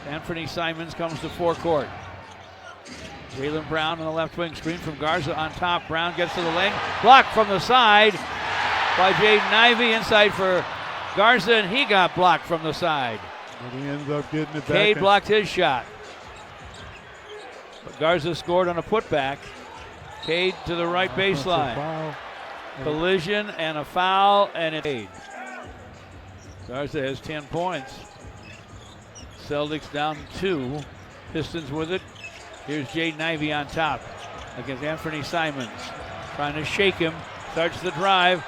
Anthony Simons comes to forecourt. Jaylen Brown on the left wing, screen from Garza on top. Brown gets to the lane, blocked from the side by Jaden Ivey, inside for Garza, and he got blocked from the side. And he ends up getting it back. Cade blocked his shot. But Garza scored on a putback. Cade to the right baseline. Collision and a foul, and it's Cade. Garza has 10 points. Celtics down 2. Pistons with it. Here's Jaden Ivey on top against Anthony Simons. Trying to shake him. Starts the drive.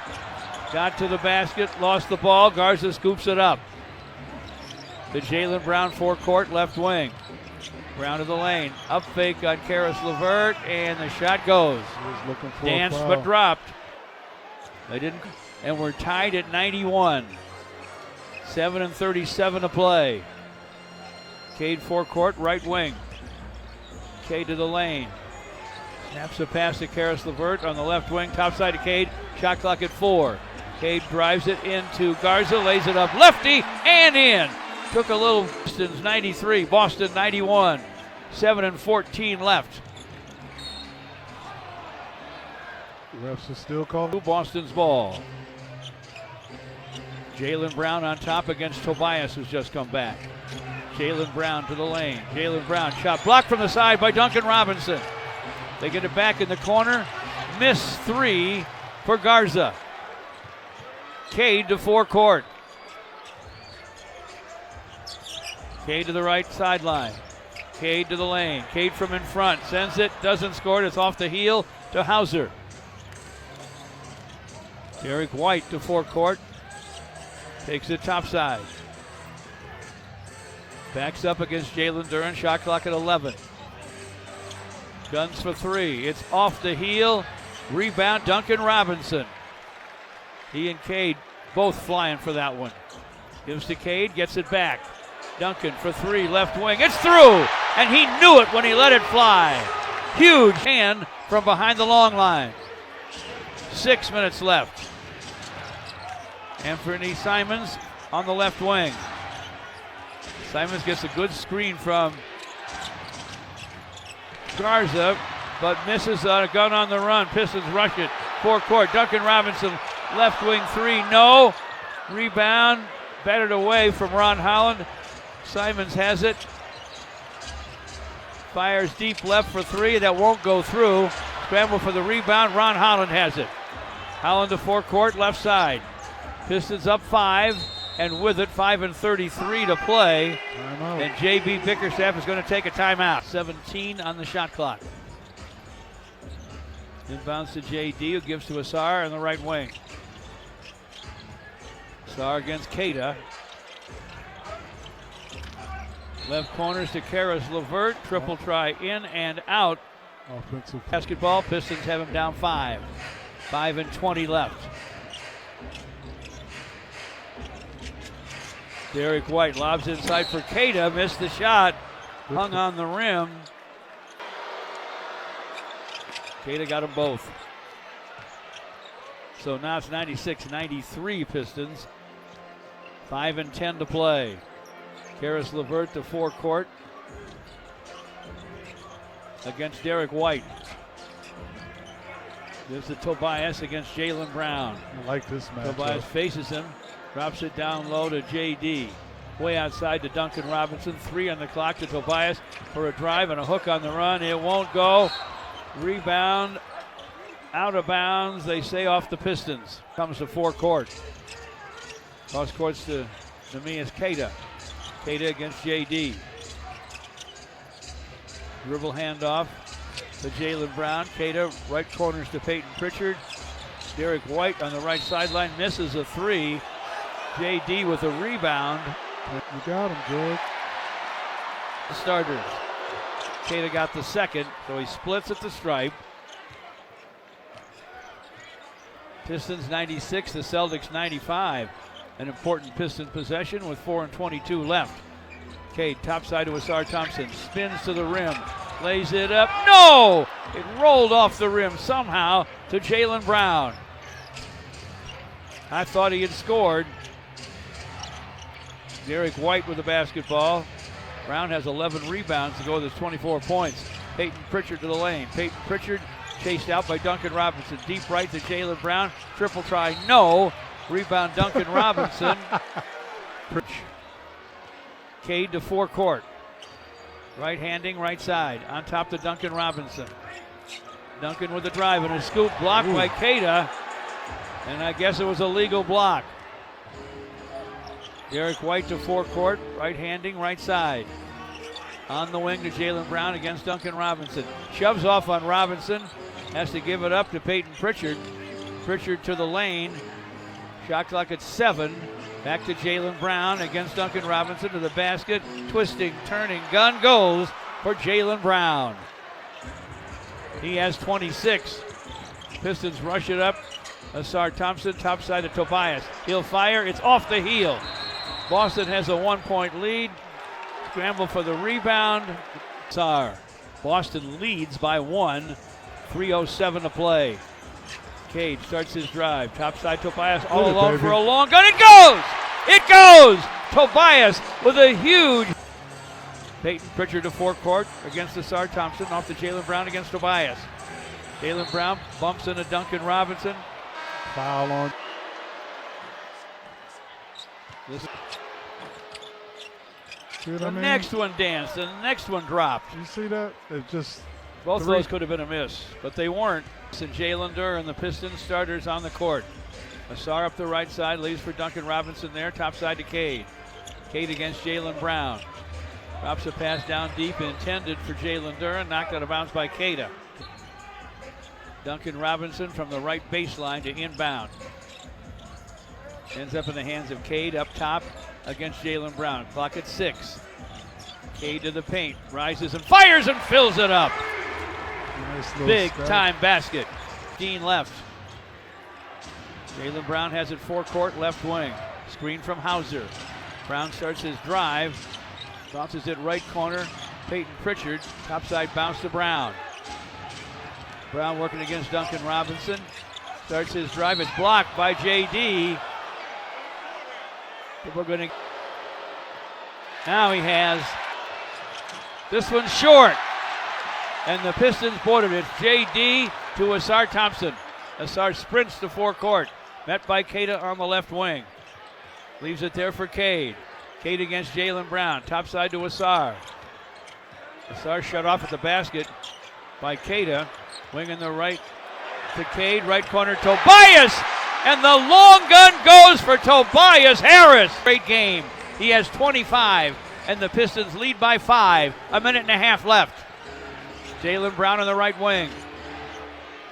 Got to the basket. Lost the ball. Garza scoops it up. To Jaylen Brown, forecourt, left wing. Brown to the lane. Up fake on Karis LeVert, and the shot goes. Looking for Danced but dropped. They didn't. And we're tied at 91. 7:37 to play. Cade forecourt, right wing. Cade to the lane. Snaps a pass to Karis LeVert on the left wing. Top side to Cade. Shot clock at 4. Cade drives it into Garza. Lays it up lefty and in. Took a little. Pistons 93. Boston 91. 7:14 left. Refs are still calling. Boston's ball. Jaylen Brown on top against Tobias, who's just come back. Jaylen Brown to the lane. Jaylen Brown shot blocked from the side by Duncan Robinson. They get it back in the corner. Miss 3 for Garza. Cade to forecourt. Cade to the right sideline. Cade to the lane. Cade from in front. Sends it. Doesn't score it. It's off the heel to Hauser. Derek White to forecourt. Takes it topside. Backs up against Jalen Duren. Shot clock at 11. Guns for 3. It's off the heel. Rebound, Duncan Robinson. He and Cade both flying for that one. Gives to Cade, gets it back. Duncan for 3, left wing. It's through! And he knew it when he let it fly. Huge hand from behind the long line. 6 minutes left. Anthony Simons on the left wing. Simons gets a good screen from Garza, but misses on a gun on the run. Pistons rush it. Forecourt. Duncan Robinson, left wing 3, no. Rebound, batted away from Ron Holland. Simons has it. Fires deep left for 3. That won't go through. Scramble for the rebound. Ron Holland has it. Holland to forecourt, left side. Pistons up 5, and with it 5:33 to play. Timeout. And J.B. Bickerstaff is going to take a timeout. 17 on the shot clock. Inbounds to J.D., who gives to Asar on the right wing. Asar against Keita. Left corners to Karis LeVert. Triple try in and out. Offensive. Basketball, Pistons have him down 5. 5:20 left. Derek White lobs inside for Keita. Missed the shot. Hung on the rim. Keita got them both. So now it's 96-93 Pistons. 5:10 to play. Karis LeVert to forecourt against Derek White. There's the Tobias against Jaylen Brown. I like this match. Tobias faces him, drops it down low to JD. Way outside to Duncan Robinson. 3 on the clock to Tobias for a drive and a hook on the run. It won't go. Rebound out of bounds. They say off the Pistons. Comes to forecourt. Cross courts to Neemias Queta. Queta against JD. Dribble handoff to Jaylen Brown. Queta right corners to Peyton Pritchard. Derek White on the right sideline misses a 3. JD with a rebound. You got him, George. The starters. Queta got the second, so he splits at the stripe. Pistons 96, the Celtics 95. An important Piston possession with 4:22 left. Cade topside to Asar Thompson. Spins to the rim. Lays it up. No! It rolled off the rim somehow to Jaylen Brown. I thought he had scored. Derek White with the basketball. Brown has 11 rebounds to go with his 24 points. Peyton Pritchard to the lane. Peyton Pritchard chased out by Duncan Robinson. Deep right to Jaylen Brown. Triple try, no. Rebound Duncan Robinson. Cade to forecourt. Right-handing, right side. On top to Duncan Robinson. Duncan with a drive and a scoop blocked by Cada. And I guess it was a legal block. Derek White to forecourt. Right-handing, right side. On the wing to Jaylen Brown against Duncan Robinson. Shoves off on Robinson. Has to give it up to Peyton Pritchard. Pritchard to the lane. Shot clock at 7. Back to Jaylen Brown against Duncan Robinson to the basket. Twisting, turning, gun goes for Jaylen Brown. He has 26. Pistons rush it up. Asar Thompson, top side to Tobias. He'll fire, it's off the heel. Boston has a 1-point lead. Scramble for the rebound. Asar. Boston leads by 1. 3:07 to play. Cade starts his drive. Top side Tobias all alone for a long gun. It goes! It goes! Tobias with a huge. Peyton Pritchard to forecourt against Asar Thompson. Off to Jaylen Brown against Tobias. Jaylen Brown bumps into Duncan Robinson. Foul on. The next one danced, and the next one dropped. You see that? It just. Both of those could have been a miss, but they weren't. And Jalen Duren, the Pistons starters on the court. Asar up the right side, leaves for Duncan Robinson there, top side to Cade. Cade against Jaylen Brown. Drops a pass down deep, intended for Jalen Duren, knocked out of bounds by Cada. Duncan Robinson from the right baseline to inbound. Ends up in the hands of Cade up top against Jaylen Brown. Clock at 6. Cade to the paint, rises and fires and fills it up. Nice big time basket. Dean left. Jaylen Brown has it forecourt, left wing. Screen from Hauser. Brown starts his drive. Bounces it right corner. Peyton Pritchard. Topside bounce to Brown. Brown working against Duncan Robinson. Starts his drive. It's blocked by JD. We're going to. Now he has. This one's short. And the Pistons boarded it. JD to Asar Thompson. Asar sprints to forecourt. Met by Cada on the left wing. Leaves it there for Cade. Cade against Jaylen Brown. Topside to Asar. Asar shut off at the basket by Cada. Wing in the right to Cade. Right corner Tobias. And the long gun goes for Tobias Harris. Great game. He has 25. And the Pistons lead by 5. A minute and a half left. Jaylen Brown on the right wing.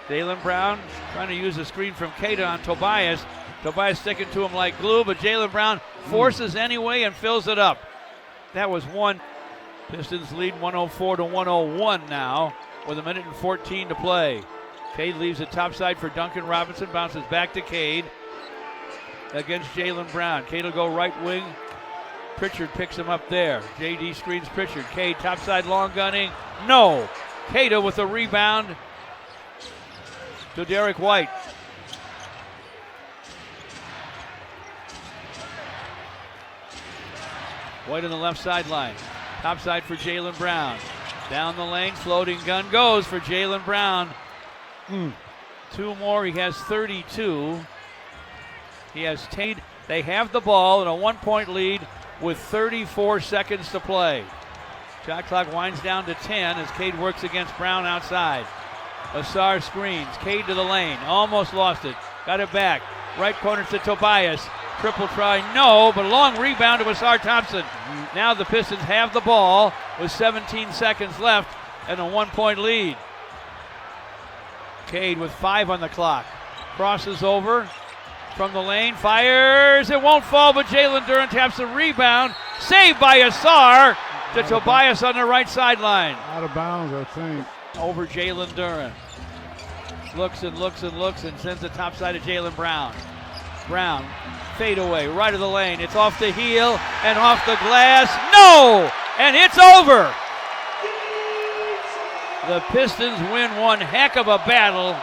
Jaylen Brown trying to use a screen from Cada on Tobias. Tobias sticking to him like glue, but Jaylen Brown forces anyway and fills it up. That was one. Pistons lead 104-101 now with a minute and 14 to play. Cade leaves it topside for Duncan Robinson. Bounces back to Cade against Jaylen Brown. Cade will go right wing. Pritchard picks him up there. JD screens Pritchard. Cade topside long gunning. No. Cada with a rebound to Derek White. White on the left sideline. Topside for Jaylen Brown. Down the lane, floating gun goes for Jaylen Brown. 2 more, he has 32. He has 10. They have the ball in a 1-point lead with 34 seconds to play. Shot clock winds down to 10 as Cade works against Brown outside. Asar screens. Cade to the lane. Almost lost it. Got it back. Right corner to Tobias. Triple try, no, but a long rebound to Asar Thompson. Now the Pistons have the ball with 17 seconds left and a 1-point lead. Cade with 5 on the clock. Crosses over from the lane. Fires. It won't fall, but Jalen Duren taps the rebound. Saved by Asar to Tobias on the right sideline. Out of bounds, I think. Over Jalen Duren. Looks and looks and looks and sends it topside to Jaylen Brown. Brown, fade away, right of the lane. It's off the heel and off the glass. No! And it's over. The Pistons win one heck of a battle